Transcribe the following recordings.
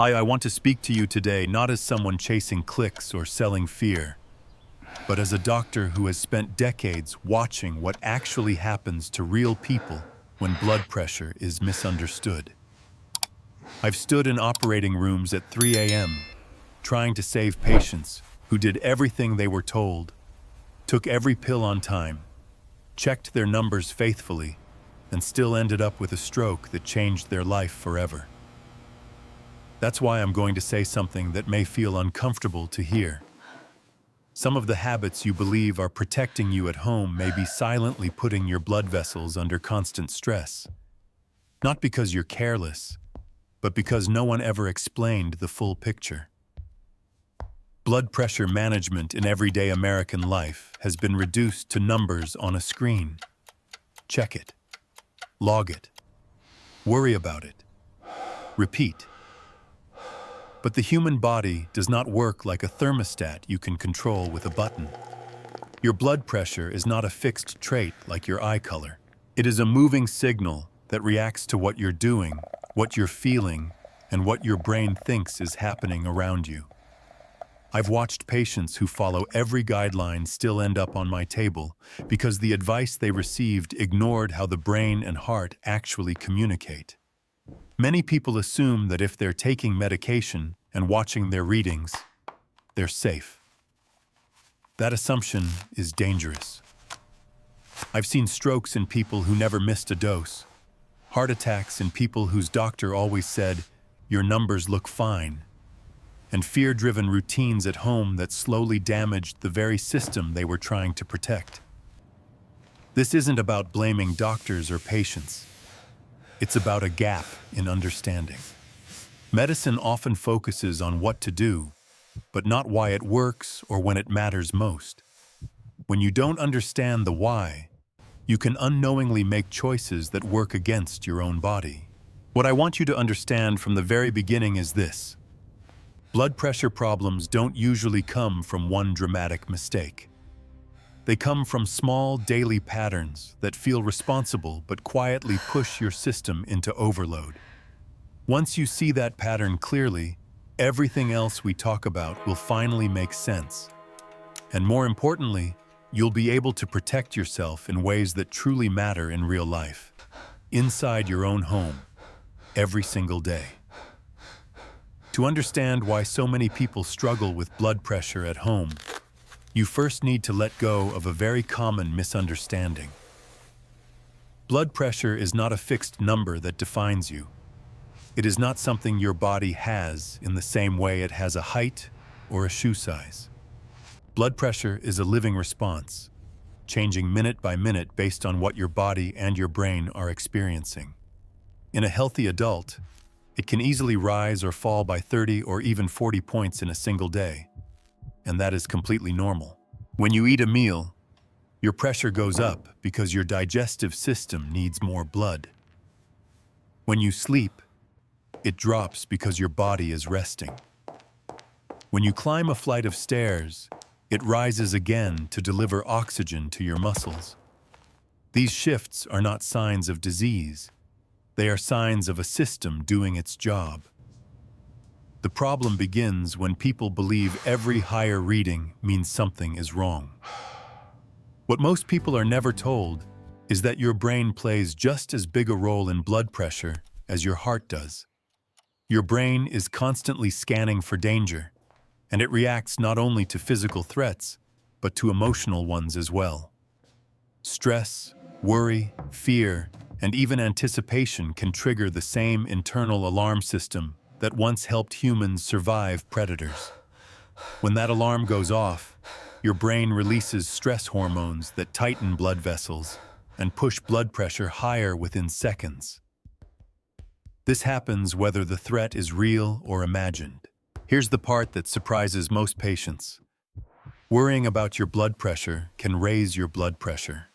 I want to speak to you today not as someone chasing clicks or selling fear, but as a doctor who has spent decades watching what actually happens to real people when blood pressure is misunderstood. I've stood in operating rooms at 3 a.m. trying to save patients who did everything they were told, took every pill on time, checked their numbers faithfully, and still ended up with a stroke that changed their life forever. That's why I'm going to say something that may feel uncomfortable to hear. Some of the habits you believe are protecting you at home may be silently putting your blood vessels under constant stress. Not because you're careless, but because no one ever explained the full picture. Blood pressure management in everyday American life has been reduced to numbers on a screen. Check it. Log it. Worry about it. Repeat. But the human body does not work like a thermostat you can control with a button. Your blood pressure is not a fixed trait like your eye color. It is a moving signal that reacts to what you're doing, what you're feeling, and what your brain thinks is happening around you. I've watched patients who follow every guideline still end up on my table because the advice they received ignored how the brain and heart actually communicate. Many people assume that if they're taking medication and watching their readings, they're safe. That assumption is dangerous. I've seen strokes in people who never missed a dose, heart attacks in people whose doctor always said, "Your numbers look fine," and fear-driven routines at home that slowly damaged the very system they were trying to protect. This isn't about blaming doctors or patients. It's about a gap in understanding. Medicine often focuses on what to do, but not why it works or when it matters most. When you don't understand the why, you can unknowingly make choices that work against your own body. What I want you to understand from the very beginning is this. Blood pressure problems don't usually come from one dramatic mistake. They come from small daily patterns that feel responsible but quietly push your system into overload. Once you see that pattern clearly, everything else we talk about will finally make sense. And more importantly, you'll be able to protect yourself in ways that truly matter in real life, inside your own home, every single day. To understand why so many people struggle with blood pressure at home, you first need to let go of a very common misunderstanding. Blood pressure is not a fixed number that defines you. It is not something your body has in the same way it has a height or a shoe size. Blood pressure is a living response, changing minute by minute based on what your body and your brain are experiencing. In a healthy adult, it can easily rise or fall by 30 or even 40 points in a single day, and that is completely normal. When you eat a meal, your pressure goes up because your digestive system needs more blood. When you sleep, it drops because your body is resting. When you climb a flight of stairs, it rises again to deliver oxygen to your muscles. These shifts are not signs of disease. They are signs of a system doing its job. The problem begins when people believe every higher reading means something is wrong. What most people are never told is that your brain plays just as big a role in blood pressure as your heart does. Your brain is constantly scanning for danger, and it reacts not only to physical threats, but to emotional ones as well. Stress, worry, fear, and even anticipation can trigger the same internal alarm system that once helped humans survive predators. When that alarm goes off, your brain releases stress hormones that tighten blood vessels and push blood pressure higher within seconds. This happens whether the threat is real or imagined. Here's the part that surprises most patients. Worrying about your blood pressure can raise your blood pressure.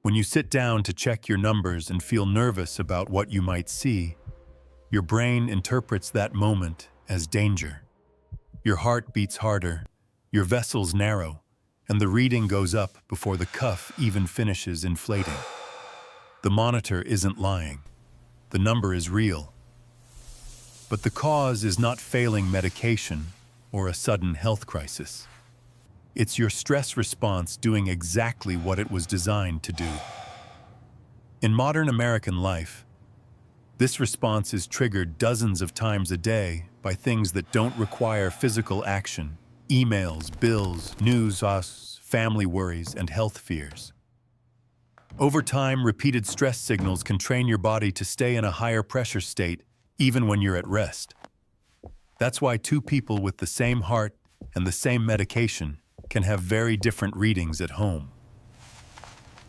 When you sit down to check your numbers and feel nervous about what you might see, your brain interprets that moment as danger. Your heart beats harder, your vessels narrow, and the reading goes up before the cuff even finishes inflating. The monitor isn't lying. The number is real. But the cause is not failing medication or a sudden health crisis. It's your stress response doing exactly what it was designed to do. In modern American life, this response is triggered dozens of times a day by things that don't require physical action: emails, bills, news, family worries, and health fears. Over time, repeated stress signals can train your body to stay in a higher pressure state even when you're at rest. That's why two people with the same heart and the same medication can have very different readings at home.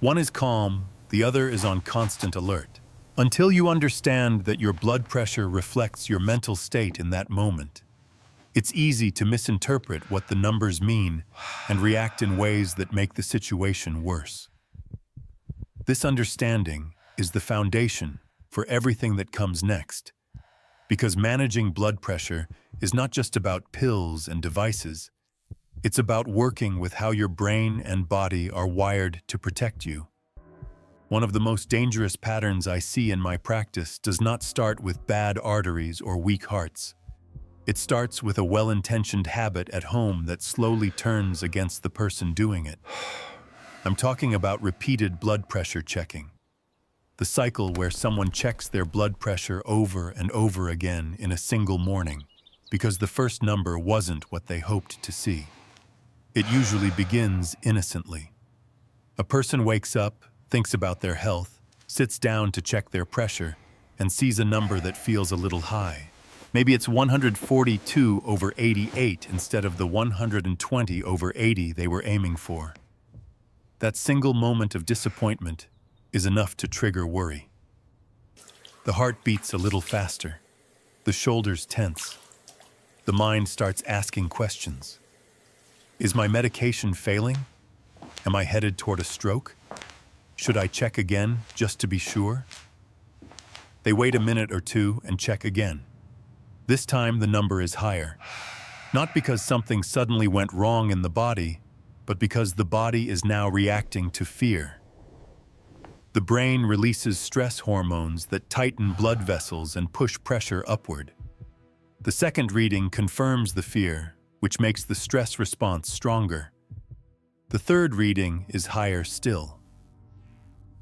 One is calm, the other is on constant alert. Until you understand that your blood pressure reflects your mental state in that moment, it's easy to misinterpret what the numbers mean and react in ways that make the situation worse. This understanding is the foundation for everything that comes next, because managing blood pressure is not just about pills and devices. It's about working with how your brain and body are wired to protect you. One of the most dangerous patterns I see in my practice does not start with bad arteries or weak hearts. It starts with a well-intentioned habit at home that slowly turns against the person doing it. I'm talking about repeated blood pressure checking. The cycle where someone checks their blood pressure over and over again in a single morning because the first number wasn't what they hoped to see. It usually begins innocently. A person wakes up, thinks about their health, sits down to check their pressure, and sees a number that feels a little high. Maybe it's 142/88 instead of the 120/80 they were aiming for. That single moment of disappointment is enough to trigger worry. The heart beats a little faster. The shoulders tense. The mind starts asking questions. Is my medication failing? Am I headed toward a stroke? Should I check again just to be sure? They wait a minute or two and check again. This time the number is higher. Not because something suddenly went wrong in the body, but because the body is now reacting to fear. The brain releases stress hormones that tighten blood vessels and push pressure upward. The second reading confirms the fear, which makes the stress response stronger. The third reading is higher still.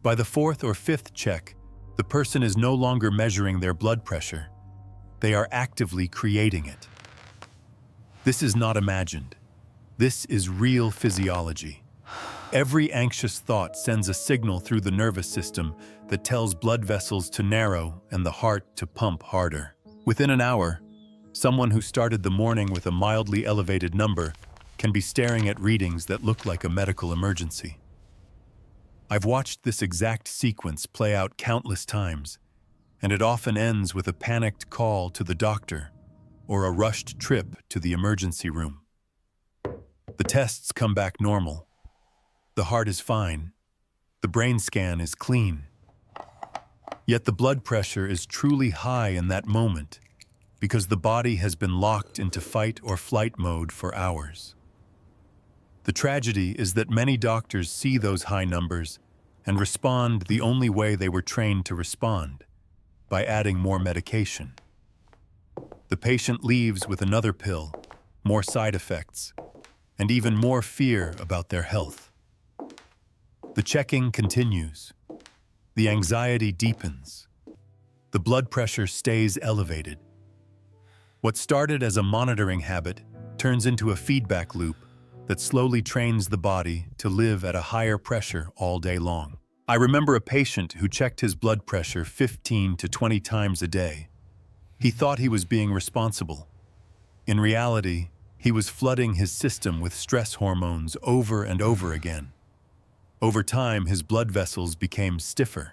By the fourth or fifth check, the person is no longer measuring their blood pressure. They are actively creating it. This is not imagined. This is real physiology. Every anxious thought sends a signal through the nervous system that tells blood vessels to narrow and the heart to pump harder. Within an hour, someone who started the morning with a mildly elevated number can be staring at readings that look like a medical emergency. I've watched this exact sequence play out countless times, and it often ends with a panicked call to the doctor or a rushed trip to the emergency room. The tests come back normal. The heart is fine. The brain scan is clean. Yet the blood pressure is truly high in that moment because the body has been locked into fight or flight mode for hours. The tragedy is that many doctors see those high numbers and respond the only way they were trained to respond, by adding more medication. The patient leaves with another pill, more side effects, and even more fear about their health. The checking continues. The anxiety deepens. The blood pressure stays elevated. What started as a monitoring habit turns into a feedback loop that slowly trains the body to live at a higher pressure all day long. I remember a patient who checked his blood pressure 15 to 20 times a day. He thought he was being responsible. In reality, he was flooding his system with stress hormones over and over again. Over time, his blood vessels became stiffer.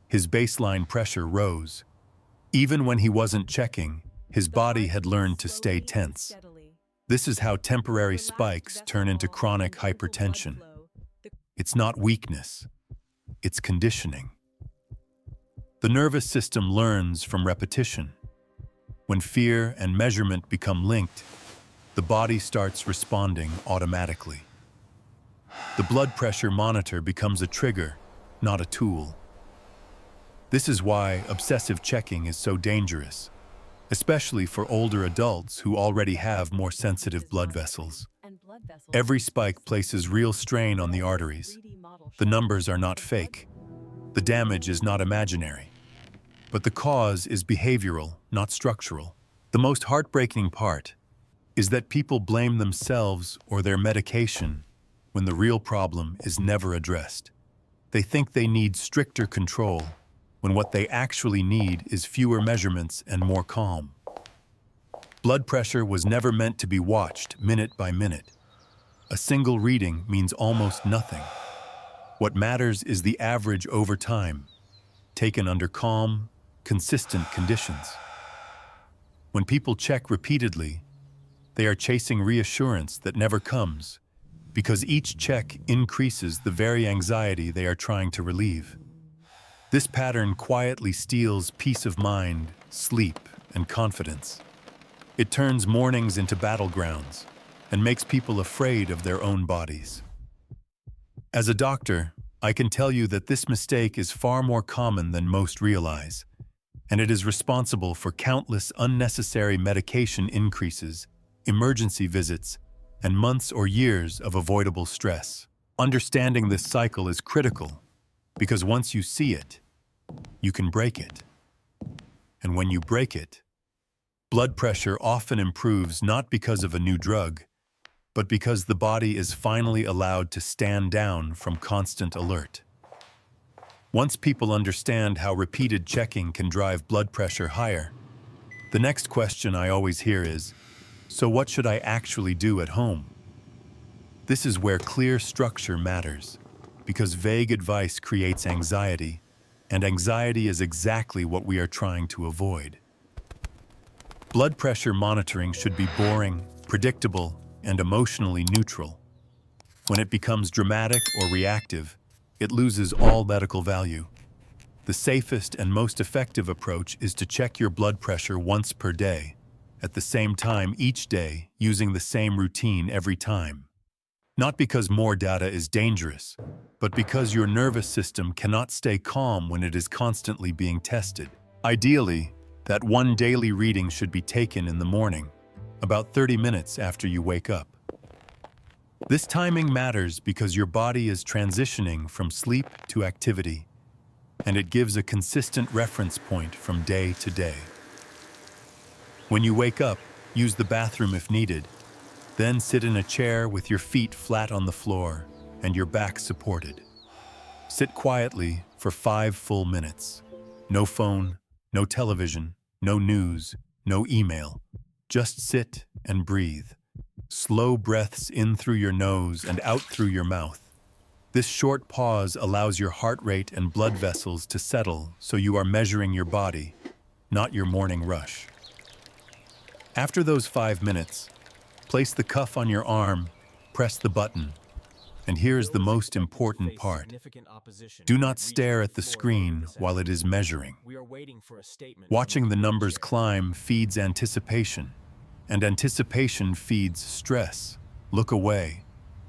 His baseline pressure rose. Even when he wasn't checking, his body had learned to stay tense. This is how temporary spikes turn into chronic hypertension. It's not weakness, it's conditioning. The nervous system learns from repetition. When fear and measurement become linked, the body starts responding automatically. The blood pressure monitor becomes a trigger, not a tool. This is why obsessive checking is so dangerous, especially for older adults who already have more sensitive blood vessels. Every spike places real strain on the arteries. The numbers are not fake. The damage is not imaginary. But the cause is behavioral, not structural. The most heartbreaking part is that people blame themselves or their medication when the real problem is never addressed. They think they need stricter control when what they actually need is fewer measurements and more calm. Blood pressure was never meant to be watched minute by minute. A single reading means almost nothing. What matters is the average over time, taken under calm, consistent conditions. When people check repeatedly, they are chasing reassurance that never comes, because each check increases the very anxiety they are trying to relieve. This pattern quietly steals peace of mind, sleep, and confidence. It turns mornings into battlegrounds and makes people afraid of their own bodies. As a doctor, I can tell you that this mistake is far more common than most realize, and it is responsible for countless unnecessary medication increases, emergency visits, and months or years of avoidable stress. Understanding this cycle is critical, because once you see it, you can break it. And when you break it, blood pressure often improves not because of a new drug, but because the body is finally allowed to stand down from constant alert. Once people understand how repeated checking can drive blood pressure higher, the next question I always hear is, so what should I actually do at home? This is where clear structure matters, because vague advice creates anxiety, and anxiety is exactly what we are trying to avoid. Blood pressure monitoring should be boring, predictable, and emotionally neutral. When it becomes dramatic or reactive, it loses all medical value. The safest and most effective approach is to check your blood pressure once per day, at the same time each day, using the same routine every time. Not because more data is dangerous, but because your nervous system cannot stay calm when it is constantly being tested. Ideally, that one daily reading should be taken in the morning, about 30 minutes after you wake up. This timing matters because your body is transitioning from sleep to activity, and it gives a consistent reference point from day to day. When you wake up, use the bathroom if needed. Then sit in a chair with your feet flat on the floor and your back supported. Sit quietly for 5 full minutes. No phone, no television, no news, no email. Just sit and breathe. Slow breaths in through your nose and out through your mouth. This short pause allows your heart rate and blood vessels to settle so you are measuring your body, not your morning rush. After those 5 minutes, place the cuff on your arm, press the button, and here is the most important part. Do not stare at the screen while it is measuring. Watching the numbers climb feeds anticipation, and anticipation feeds stress. Look away.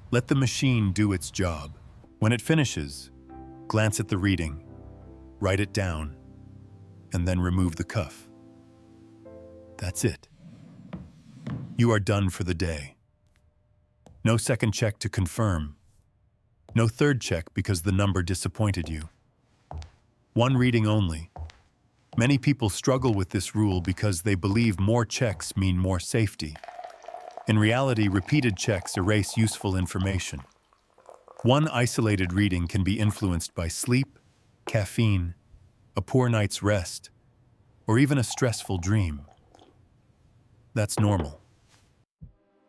Let the machine do its job. When it finishes, glance at the reading, write it down, and then remove the cuff. That's it. You are done for the day. No second check to confirm. No third check because the number disappointed you. One reading only. Many people struggle with this rule because they believe more checks mean more safety. In reality, repeated checks erase useful information. One isolated reading can be influenced by sleep, caffeine, a poor night's rest, or even a stressful dream. That's normal.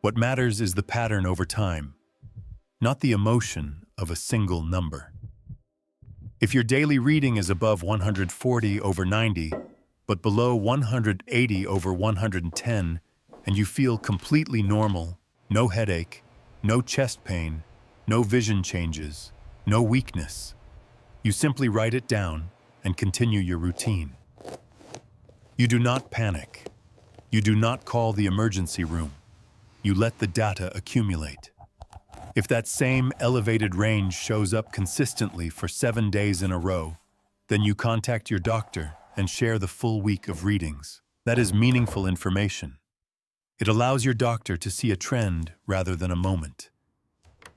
What matters is the pattern over time, not the emotion of a single number. If your daily reading is above 140/90, but below 180/110, and you feel completely normal, no headache, no chest pain, no vision changes, no weakness, you simply write it down and continue your routine. You do not panic. You do not call the emergency room. You let the data accumulate. If that same elevated range shows up consistently for 7 days in a row, then you contact your doctor and share the full week of readings. That is meaningful information. It allows your doctor to see a trend rather than a moment.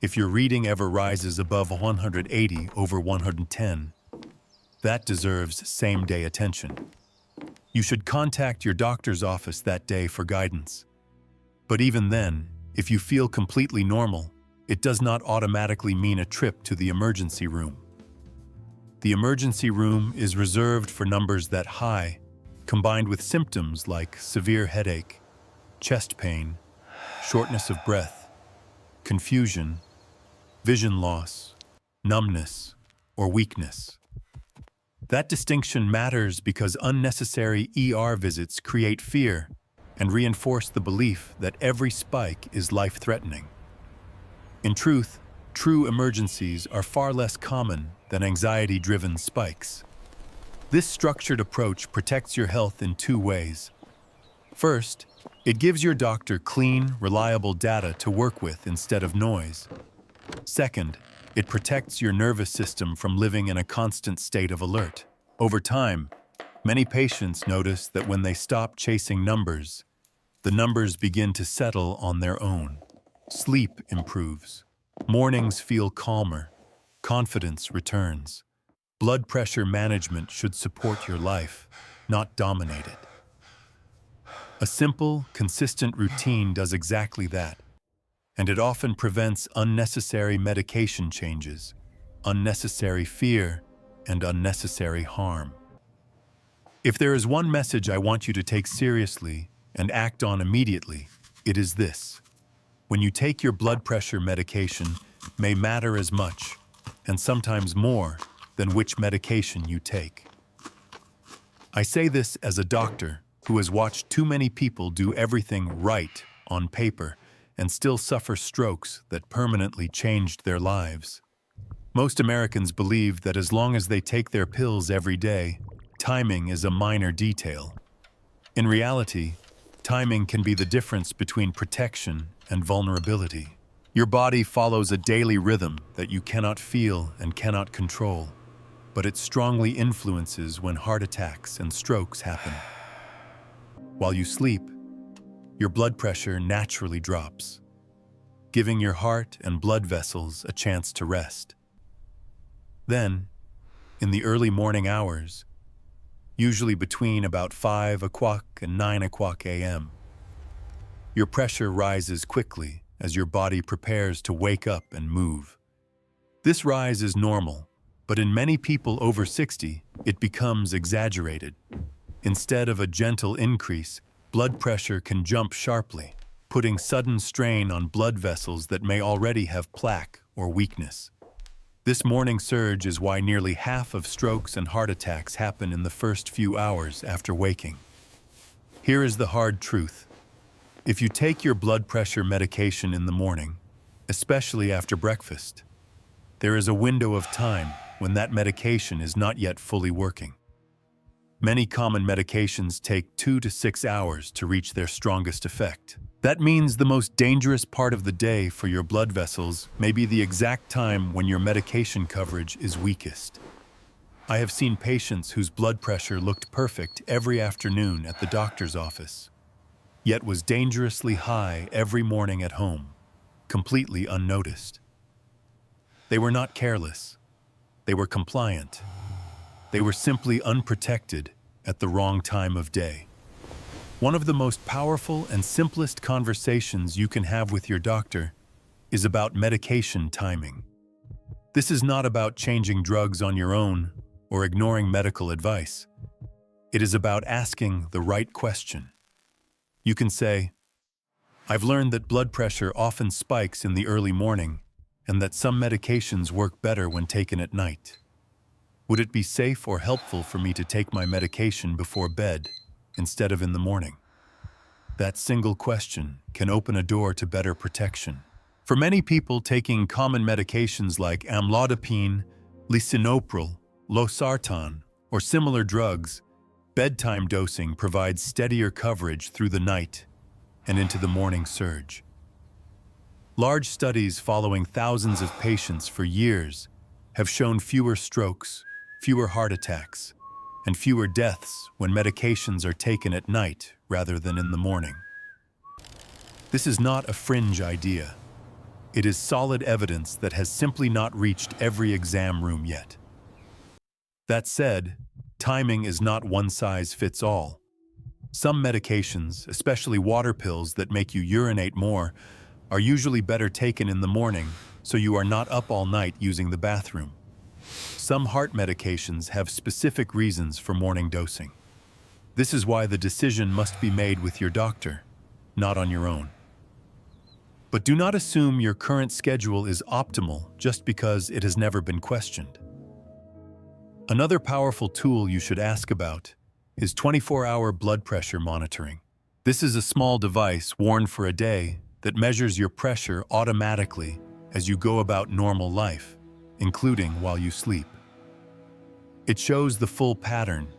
If your reading ever rises above 180 over 110, that deserves same-day attention. You should contact your doctor's office that day for guidance. But even then, if you feel completely normal, it does not automatically mean a trip to the emergency room. The emergency room is reserved for numbers that high, combined with symptoms like severe headache, chest pain, shortness of breath, confusion, vision loss, numbness, or weakness. That distinction matters because unnecessary ER visits create fear and reinforce the belief that every spike is life-threatening. In truth, true emergencies are far less common than anxiety-driven spikes. This structured approach protects your health in two ways. First, it gives your doctor clean, reliable data to work with instead of noise. Second, it protects your nervous system from living in a constant state of alert. Over time, many patients notice that when they stop chasing numbers, the numbers begin to settle on their own. Sleep improves. Mornings feel calmer. Confidence returns. Blood pressure management should support your life, not dominate it. A simple, consistent routine does exactly that, and it often prevents unnecessary medication changes, unnecessary fear, and unnecessary harm. If there is one message I want you to take seriously and act on immediately, it is this. When you take your blood pressure medication, may matter as much, and sometimes more, than which medication you take. I say this as a doctor who has watched too many people do everything right on paper and still suffer strokes that permanently changed their lives. Most Americans believe that as long as they take their pills every day, timing is a minor detail. In reality, timing can be the difference between protection and vulnerability. Your body follows a daily rhythm that you cannot feel and cannot control, but it strongly influences when heart attacks and strokes happen. While you sleep, your blood pressure naturally drops, giving your heart and blood vessels a chance to rest. Then, in the early morning hours, usually between about 5 o'clock and 9 o'clock a.m., your pressure rises quickly as your body prepares to wake up and move. This rise is normal, but in many people over 60, it becomes exaggerated. Instead of a gentle increase, blood pressure can jump sharply, putting sudden strain on blood vessels that may already have plaque or weakness. This morning surge is why nearly half of strokes and heart attacks happen in the first few hours after waking. Here is the hard truth. If you take your blood pressure medication in the morning, especially after breakfast, there is a window of time when that medication is not yet fully working. Many common medications take 2 to 6 hours to reach their strongest effect. That means the most dangerous part of the day for your blood vessels may be the exact time when your medication coverage is weakest. I have seen patients whose blood pressure looked perfect every afternoon at the doctor's office, yet was dangerously high every morning at home, completely unnoticed. They were not careless. They were compliant. They were simply unprotected at the wrong time of day. One of the most powerful and simplest conversations you can have with your doctor is about medication timing. This is not about changing drugs on your own or ignoring medical advice. It is about asking the right question. You can say, "I've learned that blood pressure often spikes in the early morning and that some medications work better when taken at night. Would it be safe or helpful for me to take my medication before bed instead of in the morning?" That single question can open a door to better protection. For many people taking common medications like amlodipine, lisinopril, losartan, or similar drugs, bedtime dosing provides steadier coverage through the night and into the morning surge. Large studies following thousands of patients for years have shown fewer strokes, fewer heart attacks, and fewer deaths when medications are taken at night rather than in the morning. This is not a fringe idea. It is solid evidence that has simply not reached every exam room yet. That said, timing is not one size fits all. Some medications, especially water pills that make you urinate more, are usually better taken in the morning, so you are not up all night using the bathroom. Some heart medications have specific reasons for morning dosing. This is why the decision must be made with your doctor, not on your own. But do not assume your current schedule is optimal just because it has never been questioned. Another powerful tool you should ask about is 24-hour blood pressure monitoring. This is a small device worn for a day that measures your pressure automatically as you go about normal life, including while you sleep. It shows the full pattern,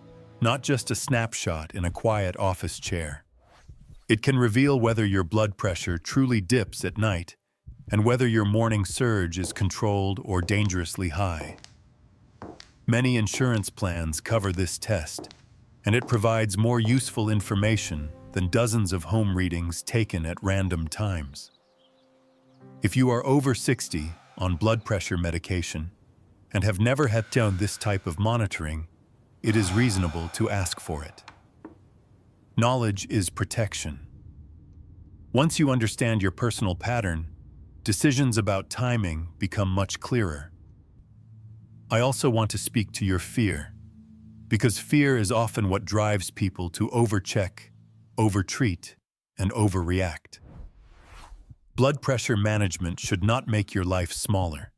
not just a snapshot in a quiet office chair. It can reveal whether your blood pressure truly dips at night and whether your morning surge is controlled or dangerously high. Many insurance plans cover this test, and it provides more useful information than dozens of home readings taken at random times. If you are over 60 on blood pressure medication and have never had done this type of monitoring, it is reasonable to ask for it. Knowledge is protection. Once you understand your personal pattern, decisions about timing become much clearer. I also want to speak to your fear, because fear is often what drives people to overcheck, overtreat, and overreact. Blood pressure management should not make your life smaller.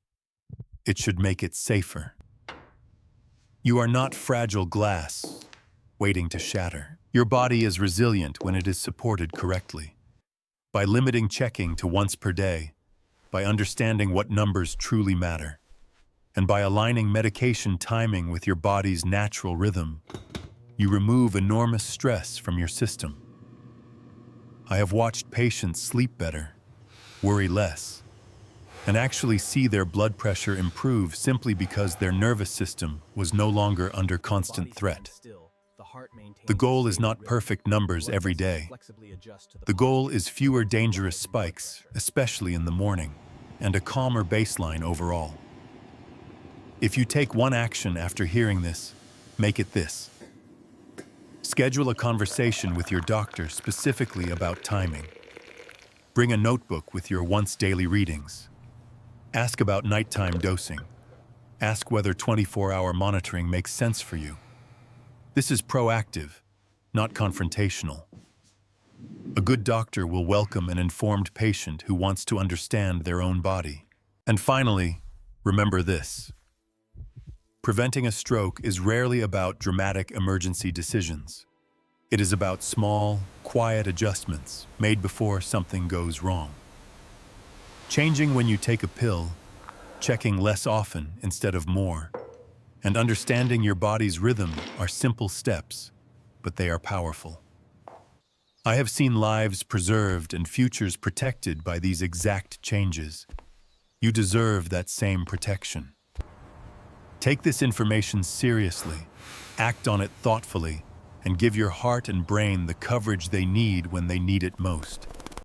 It should make it safer. You are not fragile glass waiting to shatter. Your body is resilient when it is supported correctly. By limiting checking to once per day, by understanding what numbers truly matter, and by aligning medication timing with your body's natural rhythm, you remove enormous stress from your system. I have watched patients sleep better, worry less, and actually see their blood pressure improve simply because their nervous system was no longer under constant threat. The goal is not perfect numbers every day. The goal is fewer dangerous spikes, especially in the morning, and a calmer baseline overall. If you take one action after hearing this, make it this. Schedule a conversation with your doctor specifically about timing. Bring a notebook with your once-daily readings. Ask about nighttime dosing. Ask whether 24-hour monitoring makes sense for you. This is proactive, not confrontational. A good doctor will welcome an informed patient who wants to understand their own body. And finally, remember this. Preventing a stroke is rarely about dramatic emergency decisions. It is about small, quiet adjustments made before something goes wrong. Changing when you take a pill, checking less often instead of more, and understanding your body's rhythm are simple steps, but they are powerful. I have seen lives preserved and futures protected by these exact changes. You deserve that same protection. Take this information seriously, act on it thoughtfully, and give your heart and brain the coverage they need when they need it most.